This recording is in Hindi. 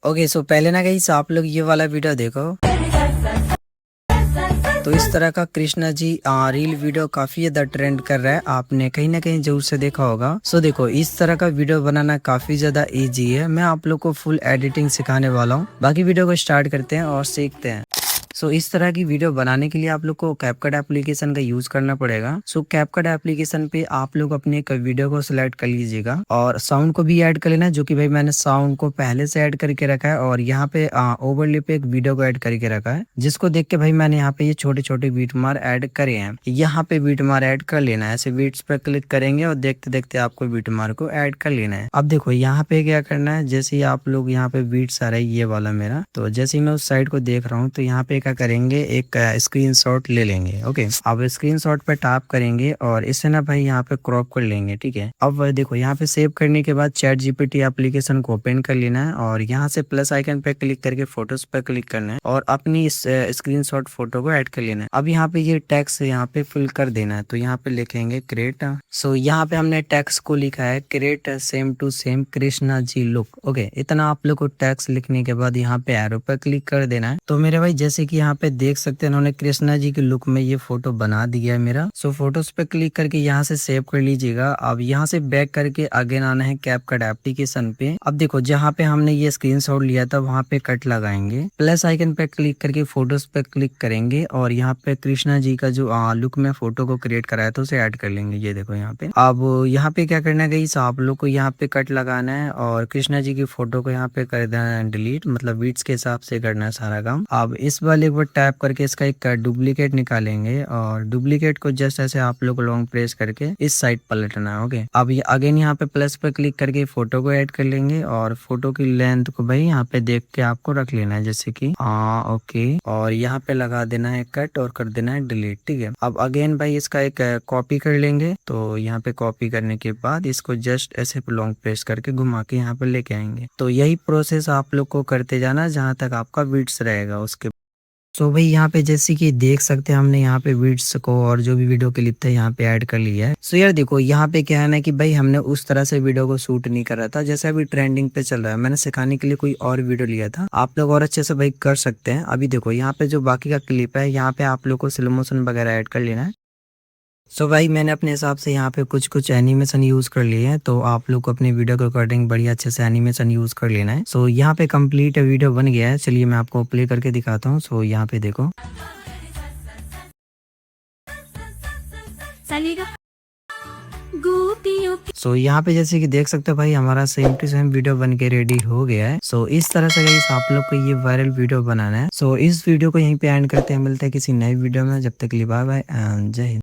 ओके, सो पहले ना गाइस आप लोग ये वाला वीडियो देखो। तो इस तरह का कृष्णा जी रील वीडियो काफी ज्यादा ट्रेंड कर रहा है, आपने कहीं ना कहीं जरूर से देखा होगा। सो देखो, इस तरह का वीडियो बनाना काफी ज्यादा इजी है। मैं आप लोग को फुल एडिटिंग सिखाने वाला हूँ। बाकी वीडियो को स्टार्ट करते हैं और सीखते हैं। सो इस तरह की वीडियो बनाने के लिए आप लोग को कैपकट एप्लीकेशन का यूज करना पड़ेगा। सो कैपकट एप्लीकेशन पे आप लोग अपने एक वीडियो को सिलेक्ट कर लीजिएगा और साउंड को भी ऐड कर लेना, जो कि भाई मैंने साउंड को पहले से ऐड करके रखा है। और यहाँ पे ओवरले पे एक वीडियो को ऐड करके रखा है, जिसको देख के भाई मैंने यहाँ पे ये छोटे छोटे बीट मार ऐड करे हैं। यहाँ पे बीट मार ऐड कर लेना है, ऐसे बीट्स पे क्लिक करेंगे और देखते देखते आपको बीट मार को ऐड कर लेना है। अब देखो यहाँ पे क्या करना है, जैसे ही आप लोग यहाँ पे बीट्स आ रहा है ये वाला मेरा, तो जैसे ही मैं उस साइड को देख रहा हूँ तो यहाँ पे क्या करेंगे, एक स्क्रीनशॉट ले लेंगे। ओके, अब स्क्रीनशॉट पे टैप करेंगे और इसे ना भाई यहाँ पे क्रॉप कर लेंगे। ठीक है, अब देखो यहाँ पे सेव करने के बाद चैट जीपीटी एप्लीकेशन को ओपन कर लेना है और यहाँ से प्लस आइकन पे क्लिक करके फोटोज पे क्लिक करना है और अपनी इस स्क्रीनशॉट फोटो को ऐड कर लेना है। अब यहाँ पे ये टेक्स्ट यहाँ पे फिल कर देना है, तो यहाँ पे लिखेंगे क्रिएट। सो यहाँ पे हमने टेक्स्ट को लिखा है create same to same Krishna ji look. Okay, इतना आप लोग को टेक्स्ट लिखने के बाद यहाँ पे एरो पे क्लिक कर देना है। तो मेरे भाई जैसे कि यहाँ पे देख सकते हैं, उन्होंने कृष्णा जी के लुक में ये फोटो बना दिया है मेरा। सो फोटोज पे क्लिक करके यहाँ से सेव कर लीजिएगा। अब यहाँ से बैक करके अगेन आना है कैपकट एप्लीकेशन पे। अब देखो जहाँ पे हमने ये स्क्रीनशॉट लिया था वहाँ पे कट लगाएंगे, प्लस आइकन पे क्लिक करके फोटोज पे क्लिक करेंगे और यहाँ पे कृष्णा जी का जो लुक में फोटो को क्रिएट कराया था उसे ऐड कर लेंगे। ये देखो यहाँ पे। अब यहाँ पे क्या करना है गाइस, आप लोग को यहाँ पे कट लगाना है और कृष्णा जी की फोटो को यहाँ पे कर देना है डिलीट, मतलब बीट्स के हिसाब से करना है सारा काम। अब इस वाले एक बार टैप करके इसका एक डुप्लीकेट निकालेंगे और डुप्लीकेट को जस्ट ऐसे आप लोग लॉन्ग प्रेस करके इस साइड पलटना है। ओके, अब ये अगेन यहाँ पे प्लस पे क्लिक करके फोटो को ऐड कर लेंगे और फोटो की लेंथ को भाई यहाँ पे देख के आपको रख लेना है, जैसे कि ओके, और यहाँ पे लगा देना है कट और कर देना है डिलीट। ठीक है, अब अगेन भाई इसका एक कॉपी कर लेंगे। तो यहाँ पे कॉपी करने के बाद इसको जस्ट ऐसे लॉन्ग प्रेस करके घुमा के यहाँ पे लेके आएंगे। तो यही प्रोसेस आप लोग को करते जाना जहाँ तक आपका बीट्स रहेगा उसके। तो भाई यहाँ पे जैसे कि देख सकते हैं हमने यहाँ पे बीट्स को और जो भी वीडियो क्लिप था यहाँ पे ऐड कर लिया है। सो यार देखो यहाँ पे क्या है ना कि भाई हमने उस तरह से वीडियो को शूट नहीं कर रहा था जैसे अभी ट्रेंडिंग पे चल रहा है। मैंने सिखाने के लिए कोई और वीडियो लिया था, आप लोग और अच्छे से भाई कर सकते हैं। अभी देखो यहाँ पे जो बाकी का क्लिप है यहाँ पे आप लोग को स्लो मोशन वगैरह ऐड कर लेना है। सो भाई मैंने अपने हिसाब से यहाँ पे कुछ कुछ एनिमेशन यूज कर लिए हैं, तो आप लोग को अपने वीडियो के अकॉर्डिंग बढ़िया अच्छे से एनिमेशन यूज कर लेना है। सो यहाँ पे कंप्लीट वीडियो बन गया है, चलिए मैं आपको प्ले करके दिखाता हूँ। सो यहाँ पे देखो, सो यहाँ पे जैसे कि देख सकते हो भाई हमारा सेम टू सेम वीडियो बन के रेडी हो गया है। सो इस तरह से गाइस आप लोग को ये वायरल वीडियो बनाना है। सो इस वीडियो को यहीं पे एंड करते हैं, मिलते हैं किसी नए वीडियो में, जब तक के लिए बाय बाय एंड जय हिंद।